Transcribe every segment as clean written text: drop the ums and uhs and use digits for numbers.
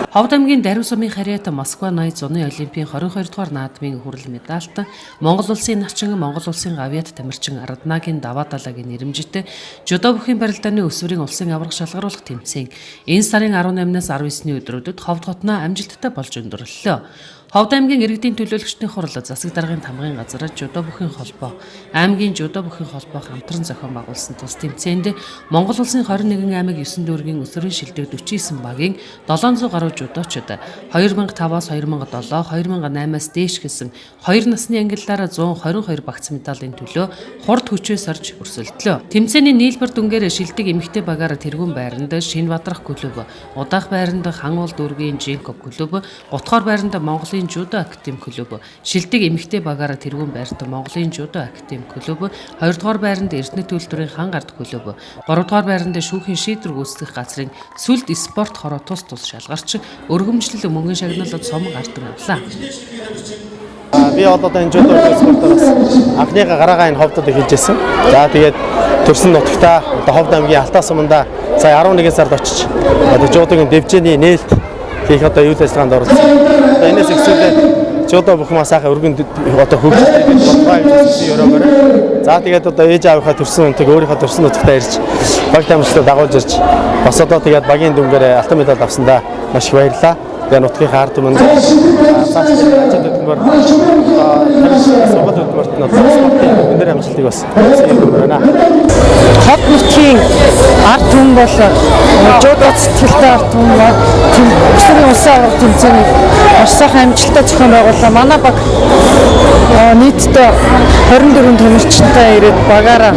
Ховд аймгийн Даруй сумын харьяат Москва 80 зуны Олимпийн 22 дугаар наадмын хүрэл медальт Монгол улсын начин, Монгол улсын авиат тамирчин Араднагийн даваа далаагийн нэрэмжит жудо бүхийн барилдааны өсвөрийн улсын аварга шалгаруулах тэмцээн энэ сарын 18-наас 19-ний өдрүүдэд Ховд хотноо амжилттай болж өндөрлөлөө. Ховд аймгийн иргэдийн төлөөлөгчдийн хурал, засаг даргын тамгын газар, жудо бүхийн холбоо, аймгийн жудо бүхийн холбоо хамтран зохион байгуулсан тус тэмцээнд Монгол улсын 21 аймаг 9 дүүргийн өсвөрийн шилдэг 49 багийн 700 гаруй жудоочид 2005-аас 2007, 2008-аас дээш гэсэн 2 насны ангиллаараа 122 багц медалийн төлөө хурд хүчээс орж өрсөлдлөө. Тэмцээний нийлбэр дүнгээр шилдэг эмэгтэй багаар тэргүүн байранд Шинбаатарх клуб, Удаах байранд Хан ул дүүргийн Жинко клуб, Гутхоор байранд Монголын жудо академи клуб, шилдэг эмэгтэй багаар тэргүүн байранд Монголын жудо академи клуб, 2 дугаар байранд Эрдэнэ төлөвлөрийн Хан гард клуб, 3 дугаар байранд шүүхийн шийдвэр гүйцэтгэх газрын сүлд спорт хороо тус шалгарч өргөмжлөл мөнгөн шагналууд сум гардан авлаа. Би одоо энэ жудо спортоос анхныхаа гараагаа энэ ховдод эхэлж байсан. За тэгээд төрсөн нутагтаа одоо Ховд аймгийн Алтаа суманда сая 11 сард очиж одоо жудогийн дэвжээний нээлт хийх одоо юу ажиллагаанд оролцсон. Одоо энэс ихсүүлээ жудо бүхэн сайхан өргөнд одоо хөгжүүлэх болбай гэсэн өрөөгөр. За тэгээд одоо ээж аавынхаа төрсөн нутаг өөрийнхөө төрсөн нутагтаа ирж баг тамирчлалд дагуулж ирж бас одоо тэгээд багийн дүнгээр алтан медаль авсандаа маш их баярлалаа. Тэгээ нутгийн ард түмэнд цааш ажил хөдөлмөр сургууль хөдөлмөрт нь спортын өндөр амжилтыг бас хийх байна. Хот нутгийн ард түмэн бол жудо сэтгэлтэй ард түмэн ба тэмцээний улсын аварга тэмцээнийг маш сайхан амжилттай зохион байгууллаа. Манай баг нийтдээ 24 тамирчинтай ирээд багаараа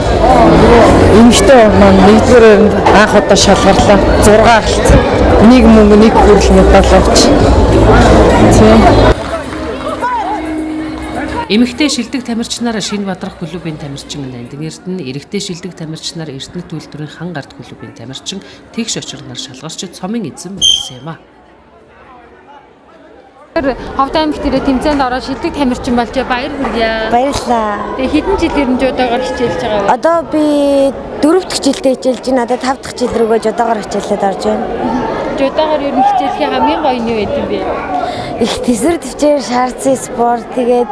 эмэгтэй маань нэгдүгээр анх удаа шалгарлаа. 6 алт, 1 мөнгө, 1 хүрэл медаль авч. Эмэгтэй шилдэг тамирчнаар Шинбаатарх клубын тамирчин Нандин Эрдэнэ, эрэгтэй шилдэг тамирчнаар Эрдэнэ төлөвлөрийн Хан гард клубын тамирчин Тэгш очирнаар шалгарч цомын эзэн болсон юм а. Ховд аймагт ирээ тэмцээнд ороод шилдэг тамирчин болж баяр хүргье. Баярлалаа. Тэгээ хэдэн жилээр нь жудоогоор хичээлж байгаа вэ? Одоо би 4 дахь жилдээ хичээлж байна. Одоо 5 дахь жил рүүгээ жудоогоор хичээлээд орж байна. Жудоогоор ер нь хичээлхийн хамгийн гоё нь юу гэдэг вэ? Их тэсвэр төвчээр шаардсан спорт тэгээд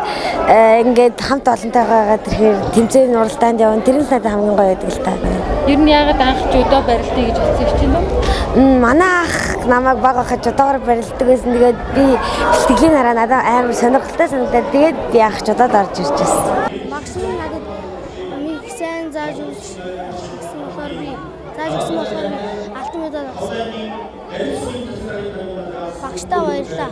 ингээд хамт олонтойгоо тэрхээр тэмцээний уралдаанд явна. Тэр нь надад хамгийн гоё байдаг л та. Ер нь яагаад анх жудо барилдъя гэж бодсон юм чинь үү? Манай ах намайг баг байхад жудоогоор барилддаг байсан. Тэгээд би бэлтгэлийн дараа надад амар сонирхолтой санагдаад тэгээд би анх жудод орж ирж байсан. Максимум надад амиг сайн зааж өгсөн болохоор би алтан медаль авсан. Багштай баярлалаа.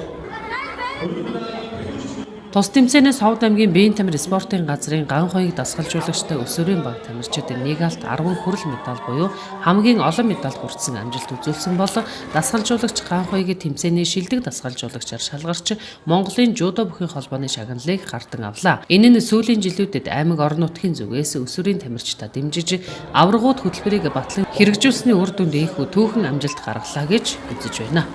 Тус тэмцээнээс Ховд аймгийн биеийн тамир спортын газрын ган хоёрыг дасгалжуулагчтай өсвөрийн баг тамирчид 1 алт 10 хүрэл медаль буюу хамгийн олон медаль хүртсэн амжилт үзүүлсэн бол дасгалжуулагч ган хоёрыг тэмцээний шилдэг дасгалжуулагчаар шалгарч Монголын жудо бүхийн холбооны шагналыг гардан авлаа. Энэ нь сүүлийн жилүүдэд аймаг орон нутгийн зүгээс өсвөрийн тамирчдаа дэмжиж аваргууд хөтөлбөрийг батлан хэрэгжүүлсэний үр дүнд ийхүү түүхэн амжилт гаргалаа гэж үзэж байна.